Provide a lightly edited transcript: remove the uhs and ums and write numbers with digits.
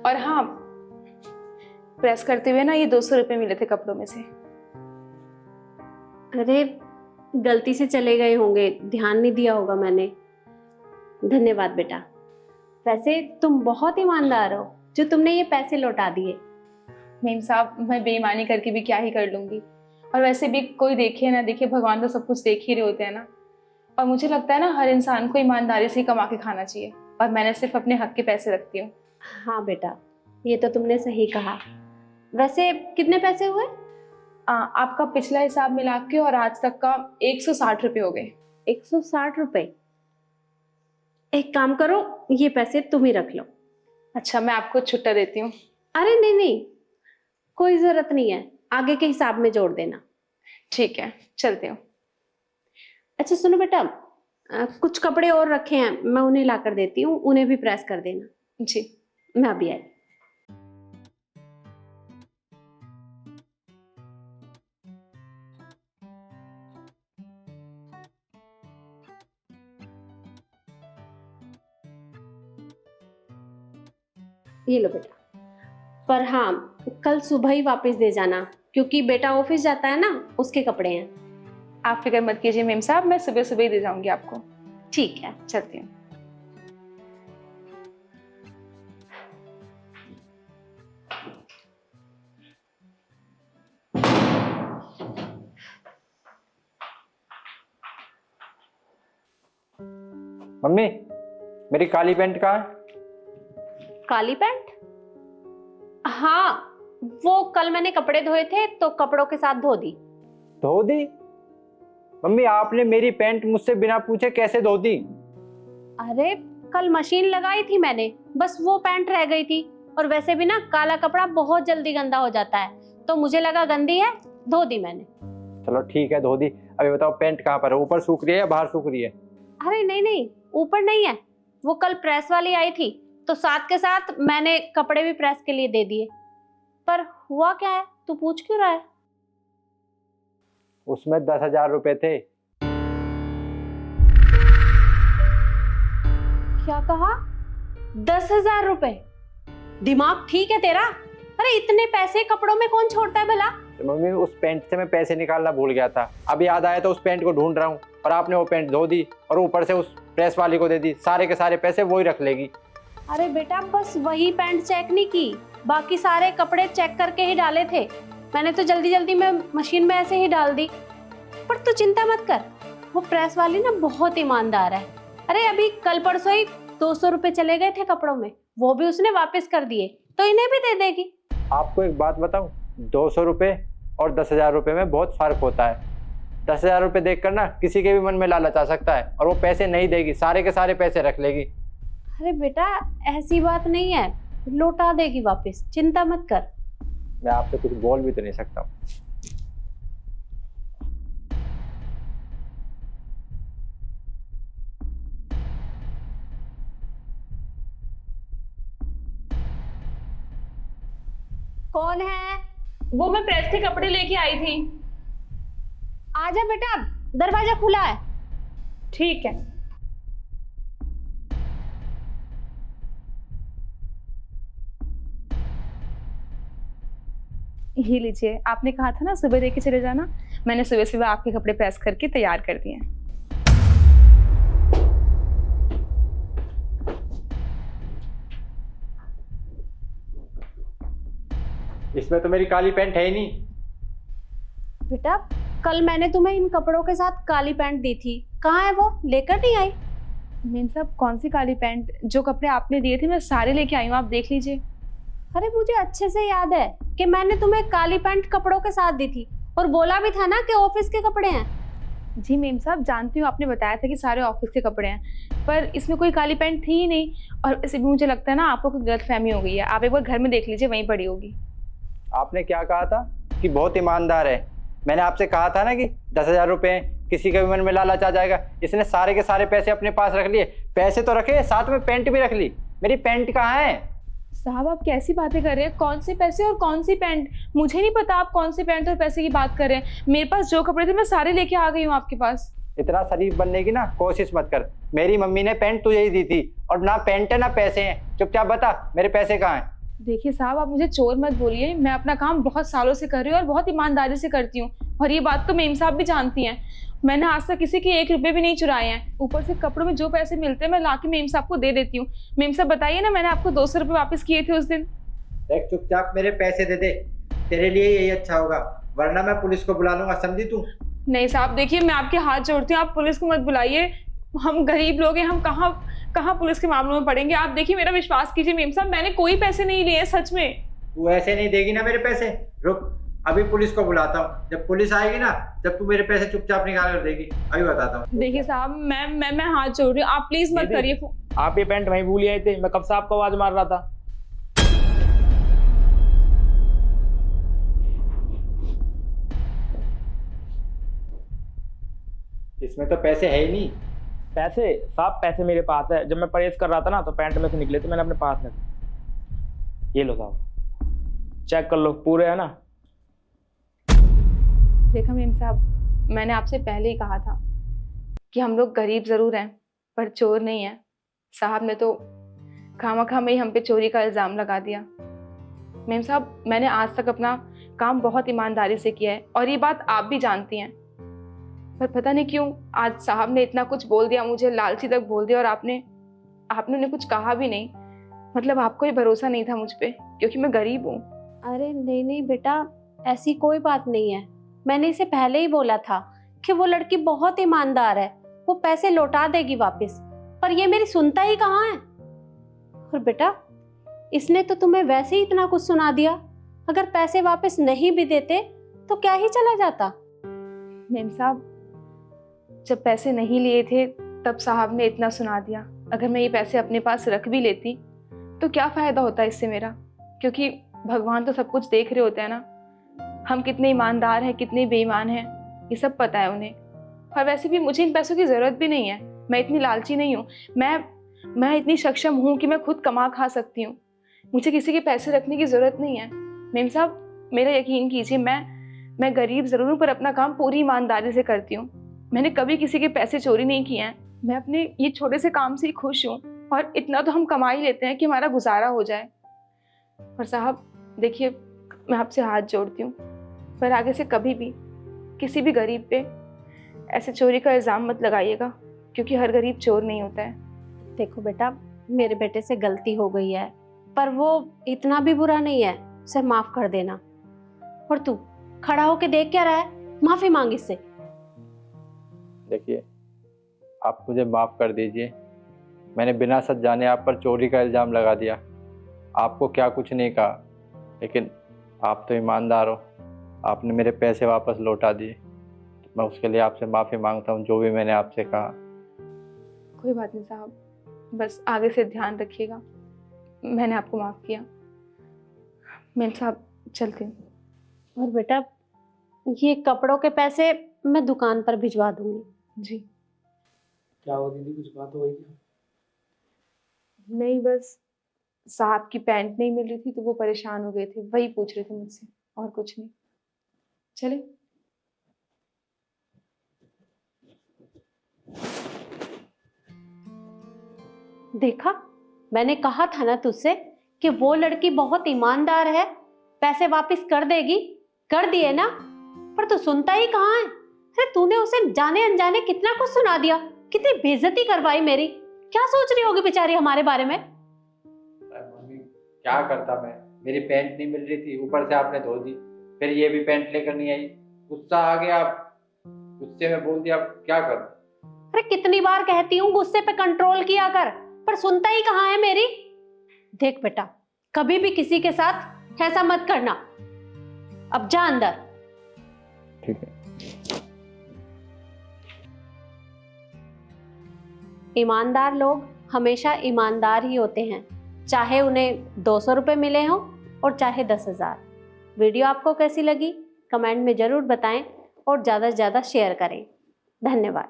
और हाँ, प्रेस करते हुए ना ये 200 रुपये मिले थे कपड़ों में से। अरे गलती से चले गए होंगे, ध्यान नहीं दिया होगा मैंने। धन्यवाद बेटा। वैसे तुम बहुत ईमानदार हो जो तुमने ये पैसे लौटा दिए। मेम साहब, मैं बेईमानी करके भी क्या ही कर लूंगी, और वैसे भी कोई देखे ना देखे, भगवान तो सब कुछ देख ही रहे होते हैं ना। और मुझे लगता है ना हर इंसान को ईमानदारी से ही कमा के खाना चाहिए, और मैंने सिर्फ अपने हक के पैसे रखती हूँ। हाँ बेटा, ये तो तुमने सही कहा। वैसे कितने पैसे हुए? आपका पिछला हिसाब मिला के और आज तक का 160 रुपये हो गए। 160 रुपए? एक काम करो, ये पैसे तुम ही रख लो। अच्छा, मैं आपको छुट्टा देती हूँ। अरे नहीं नहीं, कोई जरूरत नहीं है, आगे के हिसाब में जोड़ देना। ठीक है, चलती हूँ। अच्छा सुनो बेटा, कुछ कपड़े और रखे हैं, मैं उन्हें ला कर देती हूँ, उन्हें भी प्रेस कर देना। जी। मैं अभी आई। ये लो बेटा, पर हाँ कल सुबह ही वापस दे जाना, क्योंकि बेटा ऑफिस जाता है ना, उसके कपड़े हैं। आप फिक्र मत कीजिए मेम साहब, मैं सुबह सुबह ही दे जाऊंगी आपको। ठीक है, चलती हूँ। मम्मी, मेरी काली पैंट कहाँ है? काली पैंट? हाँ, वो कल मैंने कपड़े धोए थे तो कपड़ों के साथ धो दी। धो दी? मम्मी, आपने मेरी पैंट मुझसे बिना पूछे कैसे धो दी? अरे कल मशीन लगाई थी मैंने, बस वो पैंट रह गई थी। और वैसे भी ना काला कपड़ा बहुत जल्दी गंदा हो जाता है, तो मुझे लगा गंदी है, धो दी मैंने। चलो ठीक है, धो दी। अभी बताओ पैंट कहाँ पर है, ऊपर सूख रही है या बाहर सूख रही है? अरे नहीं नहीं, ऊपर नहीं है, वो कल प्रेस वाली आई थी तो साथ के साथ मैंने कपड़े भी प्रेस के लिए दे दिए। पर हुआ क्या है, तू पूछ क्यों रहा है? उसमें 10,000 रुपए थे। क्या कहा? 10,000 रुपए? दिमाग ठीक है तेरा? अरे इतने पैसे कपड़ों में कौन छोड़ता है भला? तो मम्मी, उस पैंट से मैं पैसे निकालना भूल गया था, अब याद आया तो उस पैंट को ढूंढ रहा हूँ, और आपने वो पैंट धो दी और ऊपर से उस प्रेस वाली को दे दी। सारे के सारे पैसे वो ही रख लेगी। अरे बेटा, बस वही पैंट चेक नहीं की, बाकी सारे कपड़े चेक करके ही डाले थे मैंने, तो जल्दी जल्दी में मशीन में ऐसे ही डाल दी। पर तू चिंता मत कर, वो प्रेस वाली ना बहुत ईमानदार है। अरे अभी कल परसों ही 200 रुपए चले गए थे कपड़ों में, वो भी उसने वापस कर दिए, तो इन्हें भी दे देगी। आपको एक बात बताऊं, 200 रुपए और 10,000 रुपए में बहुत फर्क होता है। 10,000 रुपए देखकर ना किसी के भी मन में लालच आ सकता है, और वो पैसे नहीं देगी, सारे के सारे पैसे रख लेगी। अरे बेटा ऐसी बात नहीं है, लौटा देगी वापस, चिंता मत कर। मैं आपसे कुछ बोल भी तो नहीं सकता हूँ। कौन है? वो मैं प्रेस के कपड़े लेके आई थी। आजा बेटा, दरवाजा खुला है। ठीक है। ये लीजिए, आपने कहा था ना सुबह देके चले जाना, मैंने सुबह सुबह आपके कपड़े प्रेस करके तैयार कर दिए हैं। इसमें तो मेरी काली पैंट है ही नहीं। बेटा कल मैंने तुम्हें इन कपड़ों के साथ काली पैंट दी थी, कहाँ है वो? लेकर नहीं आई? मीन साहब, कौन सी काली पैंट? जो कपड़े आपने दिए थे मैं सारे लेके आई हूँ, आप देख लीजिए। अरे मुझे अच्छे से याद है कि मैंने तुम्हें काली पैंट कपड़ों के साथ दी थी, और बोला भी था ना कि ऑफिस के कपड़े हैं। जी मेम साहब, जानती हूँ, आपने बताया था कि सारे ऑफिस के कपड़े हैं, पर इसमें कोई काली पैंट थी ही नहीं। और इसे भी मुझे लगता है ना आपको कोई गलतफहमी हो गई है, आप एक बार घर में देख लीजिए, वहीं पड़ी होगी। आपने क्या कहा था कि बहुत ईमानदार है? मैंने आपसे कहा था ना कि 10,000 रुपए, किसी के भी मन में लालच आ जाएगा। इसने सारे के सारे पैसे अपने पास रख लिए। पैसे तो रखे, साथ में पैंट भी रख ली। मेरी पैंट कहाँ है? साहब आप कैसी बातें कर रहे हैं? कौन से पैसे और कौन सी पैंट? मुझे नहीं पता आप कौन सी पैंट और पैसे की बात कर रहे हैं। मेरे पास जो कपड़े थे मैं सारे लेके आ गई हूँ आपके पास। इतना शरीफ बनने की ना कोशिश मत कर। मेरी मम्मी ने पैंट तुझे ही दी थी, और ना पैंट है ना पैसे हैं। चुपचाप बता, मेरे पैसे कहाँ हैं? देखिए साहब, आप मुझे चोर मत बोलिए। मैं अपना काम बहुत सालों से कर रही हूँ और बहुत ईमानदारी से करती हूँ, और ये बात तो मेम साहब भी जानती हैं। मैंने आज तक किसी के 1 रुपए भी नहीं चुराए हैं। ऊपर से कपड़ों में जो पैसे मिलते हैं मैं लाके मेम साहब को दे देती हूँ। मेम साहब बताइए ना, मैंने आपको 200 रुपये वापस किए थे उस दिन। देख, चुपचाप मेरे पैसे दे दे, तेरे लिए यही अच्छा होगा, वरना मैं पुलिस को बुला लूंगा, समझी तू? नहीं साहब, देखिए मैं आपके हाथ जोड़ती हूँ, आप पुलिस को मत बुलाइए। हम गरीब लोग हैं, हम कहाँ कहाँ पुलिस के मामलों में पड़ेंगे। आप देखिए, मेरा विश्वास कीजिए मेम साहब, मैंने कोई पैसे नहीं लिए, सच में। तू ऐसे नहीं देगी ना मेरे पैसे। रुक, अभी पुलिस को बुलाता हूँ। जब पुलिस आएगी ना, जब तू मेरे पैसे चुपचाप निकाल कर देगी, अभी बताता हूँ। देखिए साहब, मैं हाथ जोड़ रही हूँ, आप प्लीज मत करिए। आप ये पैंट वहीं भूल आए थे, मैं कब से आपको आवाज मार रहा था। इसमें तो पैसे है ही नहीं। पैसे साहब, पैसे मेरे पास है। जब मैं परहेज कर रहा था ना तो पैंट में से निकले थे, मैंने अपने पास रखे। ये लो साहब, चेक कर लो, पूरे है ना। देखा मेम साहब, मैंने आपसे पहले ही कहा था कि हम लोग गरीब जरूर हैं पर चोर नहीं हैं। साहब ने तो खामखा में ही हम पे चोरी का इल्जाम लगा दिया। मेम साहब, मैंने आज तक अपना काम बहुत ईमानदारी से किया है और ये बात आप भी जानती हैं, पर पता नहीं क्यों आज साहब ने इतना कुछ बोल दिया मुझे, लालची तक बोल दिया, और आपने उन्हें कुछ कहा भी नहीं। मतलब आपको ही भरोसा नहीं था मुझ पे, क्योंकि मैं गरीब हूँ। अरे नहीं नहीं बेटा, ऐसी कोई बात नहीं है। मैंने इसे पहले ही बोला था कि वो लड़की बहुत ईमानदार है, वो पैसे लौटा देगी वापस, पर ये मेरी सुनता ही कहाँ है। और बेटा, इसने तो तुम्हें वैसे ही इतना कुछ सुना दिया, अगर पैसे वापस नहीं भी देते तो क्या ही चला जाता। मेम साहब, जब पैसे नहीं लिए थे तब साहब ने इतना सुना दिया। अगर मैं ये पैसे अपने पास रख भी लेती तो क्या फायदा होता इससे मेरा, क्योंकि भगवान तो सब कुछ देख रहे होते हैं ना। हम कितने ईमानदार हैं, कितने बेईमान हैं, ये सब पता है उन्हें। और वैसे भी मुझे इन पैसों की ज़रूरत भी नहीं है, मैं इतनी लालची नहीं हूँ। मैं इतनी सक्षम हूँ कि मैं खुद कमा खा सकती हूँ। मुझे किसी के पैसे रखने की ज़रूरत नहीं है। मेम साहब, मेरा यकीन कीजिए, मैं गरीब ज़रूर हूँ पर अपना काम पूरी ईमानदारी से करती हूँ। मैंने कभी किसी के पैसे चोरी नहीं किए हैं। मैं अपने ये छोटे से काम से ही खुश हूँ, और इतना तो हम कमा ही लेते हैं कि हमारा गुजारा हो जाए। और साहब देखिए, मैं आपसे हाथ जोड़ती हूँ, पर आगे से कभी भी किसी भी गरीब पे ऐसे चोरी का इल्ज़ाम मत लगाइएगा, क्योंकि हर गरीब चोर नहीं होता है। देखो बेटा, मेरे बेटे से गलती हो गई है, पर वो इतना भी बुरा नहीं है, उसे माफ कर देना। और तू खड़ा होके देख क्या रहा है, माफी मांग इससे। देखिए, आप मुझे माफ़ कर दीजिए, मैंने बिना सच जाने आप पर चोरी का इल्ज़ाम लगा दिया। आपको क्या कुछ नहीं कहा, लेकिन आप तो ईमानदार हो, आपने मेरे पैसे वापस लौटा दिए। मैं उसके लिए आपसे माफ़ी मांगता हूँ, जो भी मैंने आपसे कहा। कोई बात नहीं साहब, बस आगे से ध्यान रखिएगा। मैंने आपको माफ़ किया। मेम साहब, चलती हूँ। और बेटा, ये कपड़ों के पैसे मैं दुकान पर भिजवा दूंगी। जी। क्या हो दीदी, कुछ बात हो गई क्या? नहीं, बस साहब की पैंट नहीं मिल रही थी तो वो परेशान हो गए थे, वही पूछ रहे थे मुझसे, और कुछ नहीं। चले। देखा, मैंने कहा था ना तुझसे कि वो लड़की बहुत ईमानदार है, पैसे वापस कर देगी। कर दिए ना, पर तू सुनता ही कहाँ है। अरे तूने उसे जाने अनजाने कितना कुछ सुना दिया, कितनी बेइज्जती करवाई मेरी। क्या सोच रही होगी बेचारी हमारे बारे में। मम्मी, क्या करता मैं, मेरी पैंट नहीं मिल रही थी, ऊपर से आपने धो दी, फिर ये भी पैंट लेकर नहीं आई। गुस्सा आ गया, गुस्से में बोल दिया, अब क्या करूं। अरे कितनी बार कहती हूँ गुस्से पे कंट्रोल किया कर, पर सुनता ही कहाँ है मेरी। देख बेटा, कभी भी किसी के साथ ऐसा मत करना। अब जा अंदर। ठीक है। ईमानदार लोग हमेशा ईमानदार ही होते हैं, चाहे उन्हें 200 रुपये मिले हों और चाहे 10,000। वीडियो आपको कैसी लगी कमेंट में ज़रूर बताएं और ज़्यादा से ज़्यादा शेयर करें। धन्यवाद।